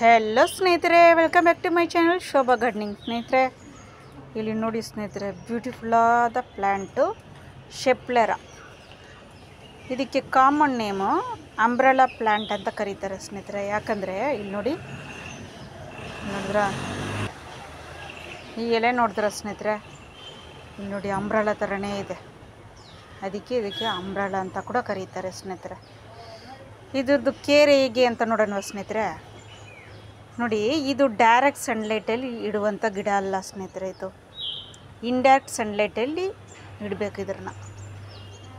Hello ಸ್ನೇಹಿತರೆ, welcome back to my channel Shobha gardening. ಸ್ನೇಹಿತರೆ, ಇಲ್ಲಿ ನೋಡಿ ಸ್ನೇಹಿತರೆ, ಬ್ಯೂಟಿಫುಲ್ ಆದ ಪ್ಲ್ಯಾಂಟು ಶೆಪ್ಲೆರಾ. ಇದಕ್ಕೆ ಕಾಮನ್ ನೇಮು ಅಂಬ್ರೆಲಾ ಪ್ಲ್ಯಾಂಟ್ ಅಂತ ಕರೀತಾರೆ ಸ್ನೇಹಿತರೆ. ಯಾಕಂದರೆ ಇಲ್ಲಿ ನೋಡಿ, ನೋಡಿದ್ರ ಈ ಎಲೆ ನೋಡಿದ್ರ ಸ್ನೇಹಿತರೆ, ಇಲ್ಲಿ ನೋಡಿ ಅಂಬ್ರೆಲಾ ಥರನೇ ಇದೆ. ಇದಕ್ಕೆ ಅಂಬ್ರೆಲಾ ಅಂತ ಕೂಡ ಕರೀತಾರೆ ಸ್ನೇಹಿತರೆ. ಇದ್ರದ್ದು ಕೇರ್ ಹೇಗೆ ಅಂತ ನೋಡೋಣ ಸ್ನೇಹಿತರೆ. ನೋಡಿ, ಇದು ಡೈರೆಕ್ಟ್ ಸನ್ಲೈಟಲ್ಲಿ ಇಡುವಂಥ ಗಿಡ ಅಲ್ಲ ಸ್ನೇಹಿತರೆ. ಇದು ಇಂಡೈರೆಕ್ಟ್ ಸನ್ಲೈಟಲ್ಲಿ ಇಡಬೇಕು ಇದನ್ನು.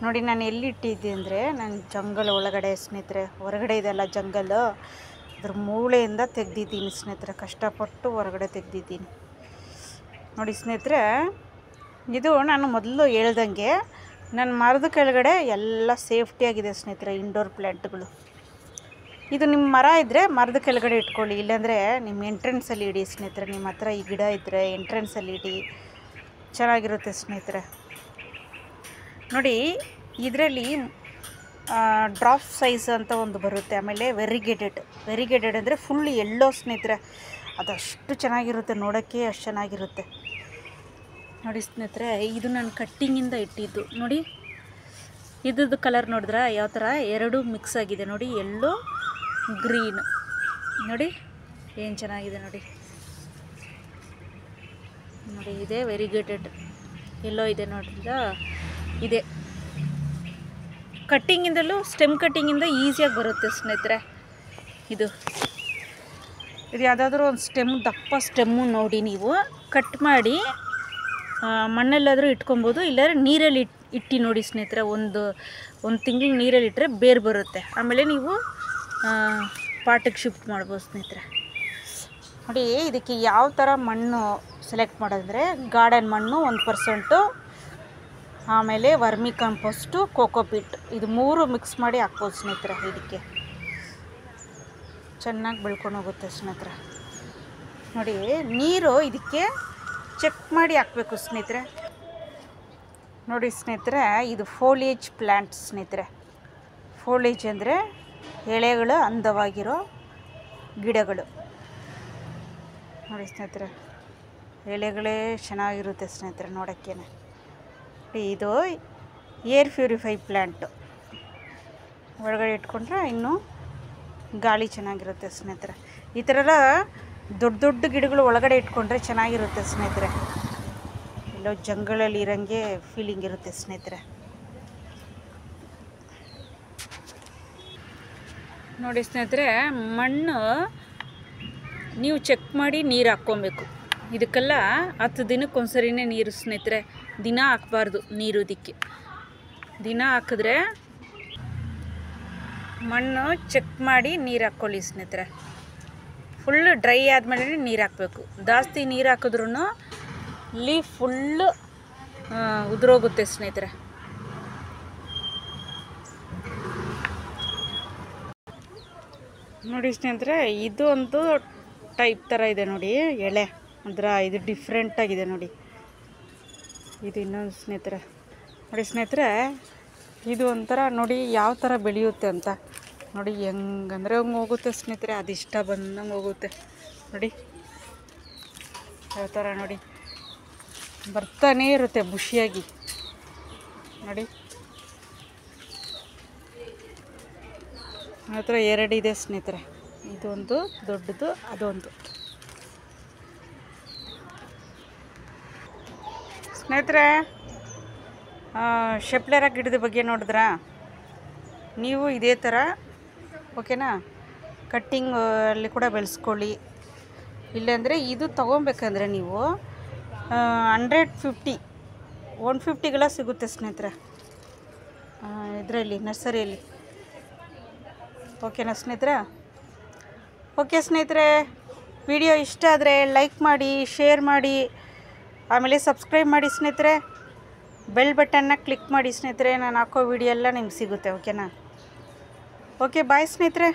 ನೋಡಿ, ನಾನು ಎಲ್ಲಿ ಇಟ್ಟಿದ್ದೆ ಅಂದರೆ, ನಾನು ಜಂಗಲ್ ಒಳಗಡೆ ಸ್ನೇಹಿತರೆ, ಹೊರಗಡೆ ಇದೆಲ್ಲ ಜಂಗಲ್ಲು, ಅದ್ರ ಮೂಳೆಯಿಂದ ತೆಗ್ದಿದ್ದೀನಿ ಸ್ನೇಹಿತರೆ. ಕಷ್ಟಪಟ್ಟು ಹೊರಗಡೆ ತೆಗ್ದಿದ್ದೀನಿ. ನೋಡಿ ಸ್ನೇಹಿತರೆ, ಇದು ನಾನು ಮೊದಲು ಹೇಳ್ದಂಗೆ ನನ್ನ ಮರದ ಕೆಳಗಡೆ ಎಲ್ಲ ಸೇಫ್ಟಿಯಾಗಿದೆ ಸ್ನೇಹಿತರೆ. ಇಂಡೋರ್ ಪ್ಲ್ಯಾಂಟ್ಗಳು ಇದು ನಿಮ್ಮ ಮರ ಇದ್ದರೆ ಮರದ ಕೆಳಗಡೆ ಇಟ್ಕೊಳ್ಳಿ, ಇಲ್ಲಾಂದರೆ ನಿಮ್ಮ ಎಂಟ್ರೆನ್ಸಲ್ಲಿ ಇಡಿ ಸ್ನೇಹಿತರೆ. ನಿಮ್ಮ ಹತ್ರ ಈ ಗಿಡ ಇದ್ದರೆ ಎಂಟ್ರೆನ್ಸಲ್ಲಿ ಇಡಿ, ಚೆನ್ನಾಗಿರುತ್ತೆ ಸ್ನೇಹಿತರೆ. ನೋಡಿ, ಇದರಲ್ಲಿ ಡ್ರಾಪ್ ಸೈಜ್ ಅಂತ ಒಂದು ಬರುತ್ತೆ. ಆಮೇಲೆ ವೆರಿಗೇಟೆಡ್ ಅಂದರೆ ಫುಲ್ ಎಲ್ಲೋ ಸ್ನೇಹಿತರೆ. ಅದಷ್ಟು ಚೆನ್ನಾಗಿರುತ್ತೆ, ನೋಡೋಕ್ಕೆ ಅಷ್ಟು ಚೆನ್ನಾಗಿರುತ್ತೆ. ನೋಡಿ ಸ್ನೇಹಿತರೆ, ಇದು ನಾನು ಕಟ್ಟಿಂಗಿಂದ ಇಟ್ಟಿದ್ದು. ನೋಡಿ, ಇದ್ರದ್ದು ಕಲರ್ ನೋಡಿದ್ರೆ ಯಾವ ಥರ ಎರಡು ಮಿಕ್ಸ್ ಆಗಿದೆ ನೋಡಿ, ಎಲ್ಲೋ ಗ್ರೀನ್. ನೋಡಿ ಏನು ಚೆನ್ನಾಗಿದೆ ನೋಡಿ. ನೋಡಿ, ಇದೆ ವೆರಿಗೇಟೆಡ್ ಎಲ್ಲೋ ಇದೆ ನೋಡ್ರಿದ. ಇದೆ ಕಟ್ಟಿಂಗಿಂದಲೂ, ಸ್ಟೆಮ್ ಕಟ್ಟಿಂಗಿಂದ ಈಸಿಯಾಗಿ ಬರುತ್ತೆ ಸ್ನೇಹಿತರೆ. ಇದು ಯಾವುದಾದ್ರೂ ಒಂದು ದಪ್ಪ ಸ್ಟೆಮ್ಮು ನೋಡಿ ನೀವು ಕಟ್ ಮಾಡಿ ಮಣ್ಣಲ್ಲಾದರೂ ಇಟ್ಕೊಬೋದು, ಇಲ್ಲಾಂದರೆ ನೀರಲ್ಲಿ ಇಟ್ಟು ನೋಡಿ ಸ್ನೇಹಿತರೆ. ಒಂದು ತಿಂಗಳು ನೀರಲ್ಲಿ ಇಟ್ಟರೆ ಬೇರು ಬರುತ್ತೆ. ಆಮೇಲೆ ನೀವು ಪಾಟಿಗೆ ಶಿಫ್ಟ್ ಮಾಡ್ಬೋದು ಸ್ನೇಹಿತರೆ. ನೋಡಿ, ಇದಕ್ಕೆ ಯಾವ ಥರ ಮಣ್ಣು ಸೆಲೆಕ್ಟ್ ಮಾಡೋದಂದರೆ, ಗಾರ್ಡನ್ ಮಣ್ಣು 1%, ಆಮೇಲೆ ವರ್ಮಿ ಕಂಪೋಸ್ಟು, ಕೋಕೋಪಿಟ್, ಇದು 3 ಮಿಕ್ಸ್ ಮಾಡಿ ಹಾಕ್ಬೋದು ಸ್ನೇಹಿತರೆ. ಇದಕ್ಕೆ ಚೆನ್ನಾಗಿ ಬೆಳ್ಕೊಂಡು ಹೋಗುತ್ತೆ ಸ್ನೇಹಿತರೆ. ನೋಡಿ, ನೀರು ಇದಕ್ಕೆ ಚೆಕ್ ಮಾಡಿ ಹಾಕಬೇಕು ಸ್ನೇಹಿತರೆ. ನೋಡಿ ಸ್ನೇಹಿತರೆ, ಇದು ಫೋಲಿಯೇಜ್ ಪ್ಲ್ಯಾಂಟ್ ಸ್ನೇಹಿತರೆ. ಫೋಲಿಯೇಜ್ ಅಂದರೆ ಎಲೆಗಳು ಅಂದವಾಗಿರೋ ಗಿಡಗಳು. ನೋಡಿ ಸ್ನೇಹಿತರೆ, ಎಲೆಗಳೇ ಚೆನ್ನಾಗಿರುತ್ತೆ ಸ್ನೇಹಿತರೆ ನೋಡೋಕ್ಕೆ. ಇದು ಏರ್ ಪ್ಯೂರಿಫೈ ಪ್ಲ್ಯಾಂಟು. ಒಳಗಡೆ ಇಟ್ಕೊಂಡ್ರೆ ಇನ್ನೂ ಗಾಳಿ ಚೆನ್ನಾಗಿರುತ್ತೆ ಸ್ನೇಹಿತರೆ. ಈ ಥರ ಎಲ್ಲ ದೊಡ್ಡ ಗಿಡಗಳು ಒಳಗಡೆ ಇಟ್ಕೊಂಡ್ರೆ ಚೆನ್ನಾಗಿರುತ್ತೆ ಸ್ನೇಹಿತರೆ. ಎಲ್ಲೋ ಜಂಗಲಲ್ಲಿ ಇರೋಂಗೆ ಫೀಲಿಂಗ್ ಇರುತ್ತೆ ಸ್ನೇಹಿತರೆ. ನೋಡಿ ಸ್ನೇಹಿತರೆ, ಮಣ್ಣು ನೀವು ಚೆಕ್ ಮಾಡಿ ನೀರು ಹಾಕ್ಕೊಬೇಕು. ಇದಕ್ಕೆಲ್ಲ 10 ದಿನಕ್ಕೊಂದ್ಸರಿನೇ ನೀರು ಸ್ನೇಹಿತರೆ. ದಿನ ಹಾಕಬಾರ್ದು ನೀರು. ಇದಕ್ಕೆ ದಿನ ಹಾಕಿದ್ರೆ ಮಣ್ಣು ಚೆಕ್ ಮಾಡಿ ನೀರು ಹಾಕ್ಕೊಳ್ಳಿ ಸ್ನೇಹಿತರೆ. ಫುಲ್ಲು ಡ್ರೈ ಆದಮೇಲೆ ನೀರು ಹಾಕಬೇಕು. ಜಾಸ್ತಿ ನೀರು ಹಾಕಿದ್ರೂ ಲೀಫ್ ಫುಲ್ಲು ಉದುರೋಗುತ್ತೆ ಸ್ನೇಹಿತರೆ. ನೋಡಿ ಸ್ನೇಹಿತರೆ, ಇದು ಒಂದು ಟೈಪ್ ಥರ ಇದೆ ನೋಡಿ ಎಲೆ. ಇದು ಡಿಫ್ರೆಂಟಾಗಿದೆ ನೋಡಿ. ಇದು ಇನ್ನೊಂದು ಸ್ನೇಹಿತರೆ. ನೋಡಿ ಸ್ನೇಹಿತರೆ, ಇದು ಒಂಥರ ನೋಡಿ ಯಾವ ಥರ ಬೆಳೆಯುತ್ತೆ ಅಂತ ನೋಡಿ. ಹೆಂಗಂದರೆ ಹಂಗೆ ಹೋಗುತ್ತೆ ಸ್ನೇಹಿತರೆ. ಅದು ಇಷ್ಟ ಬಂದಂಗೆ ಹೋಗುತ್ತೆ ನೋಡಿ. ಯಾವ ಥರ ನೋಡಿ ಬರ್ತಾನೇ ಇರುತ್ತೆ ಬುಷಿಯಾಗಿ ನೋಡಿ. ನನ್ನ ಹತ್ರ 2 ಇದೆ ಸ್ನೇಹಿತರೆ. ಇದೊಂದು ದೊಡ್ಡದು, ಅದೊಂದು. ಸ್ನೇಹಿತರೆ, ಶೆಪ್ಲೆರಾ ಗಿಡದ ಬಗ್ಗೆ ನೋಡಿದ್ರಾ ನೀವು? ಇದೇ ಥರ ಓಕೆನಾ, ಕಟ್ಟಿಂಗ್ ಅಲ್ಲಿ ಕೂಡ ಬೆಳೆಸ್ಕೊಳ್ಳಿ. ಇಲ್ಲಾಂದರೆ ಇದು ತೊಗೊಬೇಕಂದ್ರೆ ನೀವು 150 ಸಿಗುತ್ತೆ ಸ್ನೇಹಿತರೆ ಇದರಲ್ಲಿ, ನರ್ಸರಿಯಲ್ಲಿ. ಓಕೆನಾ ಸ್ನೇಹಿತರೆ? ಓಕೆ ಸ್ನೇಹಿತರೆ, ವಿಡಿಯೋ ಇಷ್ಟ ಆದರೆ ಲೈಕ್ ಮಾಡಿ, ಶೇರ್ ಮಾಡಿ, ಆಮೇಲೆ ಸಬ್ಸ್ಕ್ರೈಬ್ ಮಾಡಿ ಸ್ನೇಹಿತರೆ. ಬೆಲ್ ಬಟನ್ನ ಕ್ಲಿಕ್ ಮಾಡಿ ಸ್ನೇಹಿತರೆ. ನಾನು ಹಾಕೋ ವಿಡಿಯೋ ಎಲ್ಲ ನಿಮ್ಗೆ ಸಿಗುತ್ತೆ. ಓಕೆನಾ? ಓಕೆ, ಬಾಯ್ ಸ್ನೇಹಿತರೆ.